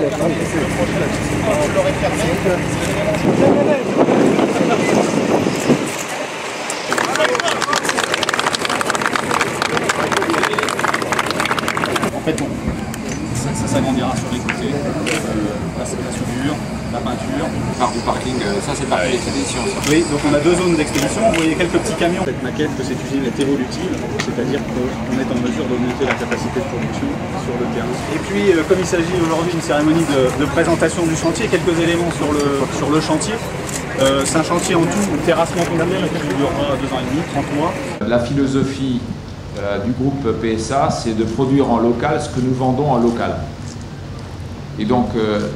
En fait, ça s'agrandira sur les côtés, la soudure, la peinture. Part du parking, ça c'est parti l'expédition. Oui, donc on a deux zones d'expédition. Vous voyez quelques petits camions. Cette maquette que cette usine est évolutive, c'est-à-dire qu'on est en mesure d'augmenter la capacité de production sur le terrain. Et puis, comme il s'agit aujourd'hui d'une cérémonie de présentation du chantier, quelques éléments sur le chantier. C'est un chantier en tout, terrassement complet, qui durera 2 ans et demi, 30 mois. La philosophie du groupe PSA, c'est de produire en local ce que nous vendons en local. Et donc,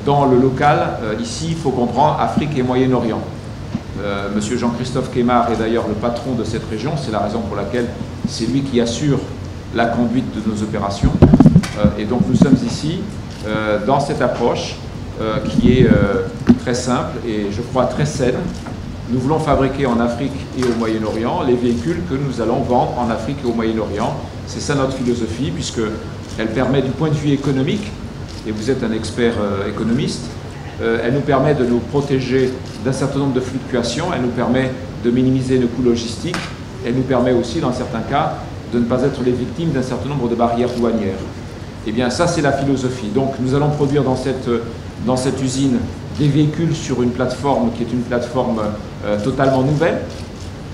dans le local, ici, il faut comprendre Afrique et Moyen-Orient. Monsieur Jean-Christophe Kemar est d'ailleurs le patron de cette région, c'est la raison pour laquelle c'est lui qui assure la conduite de nos opérations. Et donc, nous sommes ici dans cette approche qui est très simple et je crois très saine. Nous voulons fabriquer en Afrique et au Moyen-Orient les véhicules que nous allons vendre en Afrique et au Moyen-Orient. C'est ça notre philosophie, puisqu'elle permet du point de vue économique, et vous êtes un expert économiste, elle nous permet de nous protéger d'un certain nombre de fluctuations, elle nous permet de minimiser nos coûts logistiques, elle nous permet aussi, dans certains cas, de ne pas être les victimes d'un certain nombre de barrières douanières. Eh bien, ça, c'est la philosophie. Donc, nous allons produire dans cette usine des véhicules sur une plateforme qui est une plateforme totalement nouvelle,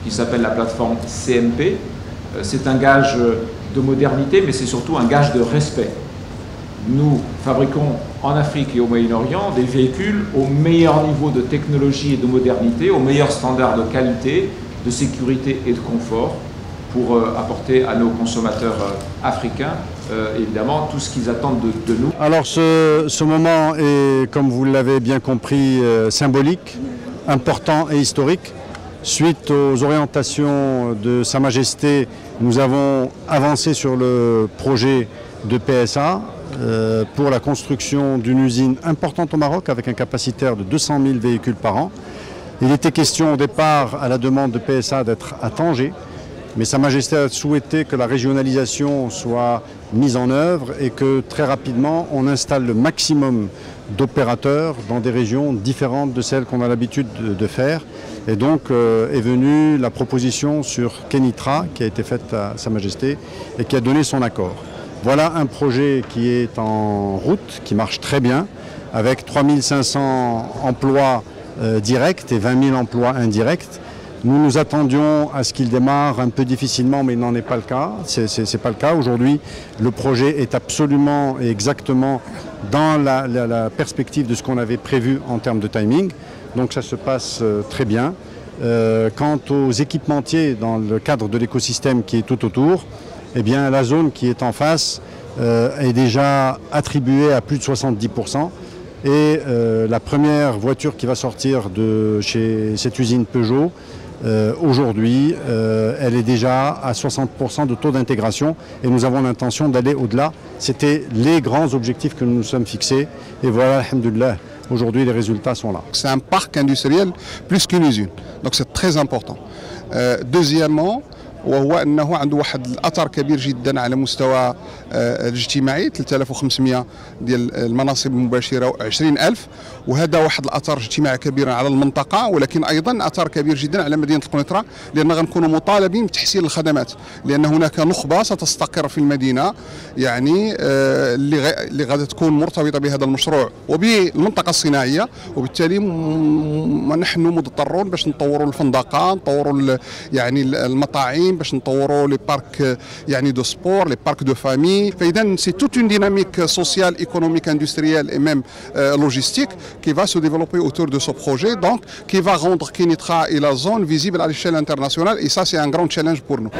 qui s'appelle la plateforme CMP. C'est un gage de modernité, mais c'est surtout un gage de respect. Nous fabriquons en Afrique et au Moyen-Orient des véhicules au meilleur niveau de technologie et de modernité, au meilleur standard de qualité, de sécurité et de confort, pour apporter à nos consommateurs africains, évidemment, tout ce qu'ils attendent de nous. Alors ce moment est, comme vous l'avez bien compris, symbolique, important et historique. Suite aux orientations de Sa Majesté, nous avons avancé sur le projet de PSA pour la construction d'une usine importante au Maroc avec un capacitaire de 200 000 véhicules par an. Il était question au départ, à la demande de PSA, d'être à Tanger. Mais Sa Majesté a souhaité que la régionalisation soit mise en œuvre et que très rapidement on installe le maximum d'opérateurs dans des régions différentes de celles qu'on a l'habitude de faire. Et donc est venue la proposition sur Kenitra qui a été faite à Sa Majesté et qui a donné son accord. Voilà un projet qui est en route, qui marche très bien, avec 3500 emplois directs et 20 000 emplois indirects. Nous nous attendions à ce qu'il démarre un peu difficilement, mais il n'en est pas le cas. C'est pas le cas. Aujourd'hui, le projet est absolument et exactement dans la perspective de ce qu'on avait prévu en termes de timing. Donc ça se passe très bien. Quant aux équipementiers dans le cadre de l'écosystème qui est tout autour, eh bien, la zone qui est en face est déjà attribuée à plus de 70%. Et la première voiture qui va sortir de chez cette usine Peugeot, aujourd'hui, elle est déjà à 60% de taux d'intégration et nous avons l'intention d'aller au-delà. C'était les grands objectifs que nous nous sommes fixés et voilà, alhamdoulilah, aujourd'hui les résultats sont là. C'est un parc industriel plus qu'une usine, donc c'est très important. Deuxièmement, وهو انه عنده واحد الاثر كبير جدا على مستوى الاجتماعي 3500 ديال المناصب المباشره و20000 وهذا واحد الاثر اجتماعي كبير على المنطقه ولكن ايضا اثر كبير جدا على مدينه القنيطره لان غنكونوا مطالبين بتحسين الخدمات لان هناك نخبه ستستقر في المدينه يعني اللي غادي تكون مرتبطه بهذا المشروع وبالمنطقه الصناعيه وبالتالي نحن مضطرون باش نطوروا الفندقه نطوروا يعني المطاعم باش نطوروا لي بارك يعني دو سبور لي بارك دو فامي فاذا سي توت اون ديناميك سوسيال ايكونوميك اندستريال اي ميم لوجيستيك qui va se développer autour de ce projet donc qui va rendre Kenitra et la zone visible à l'échelle internationale et ça c'est un grand challenge pour nous.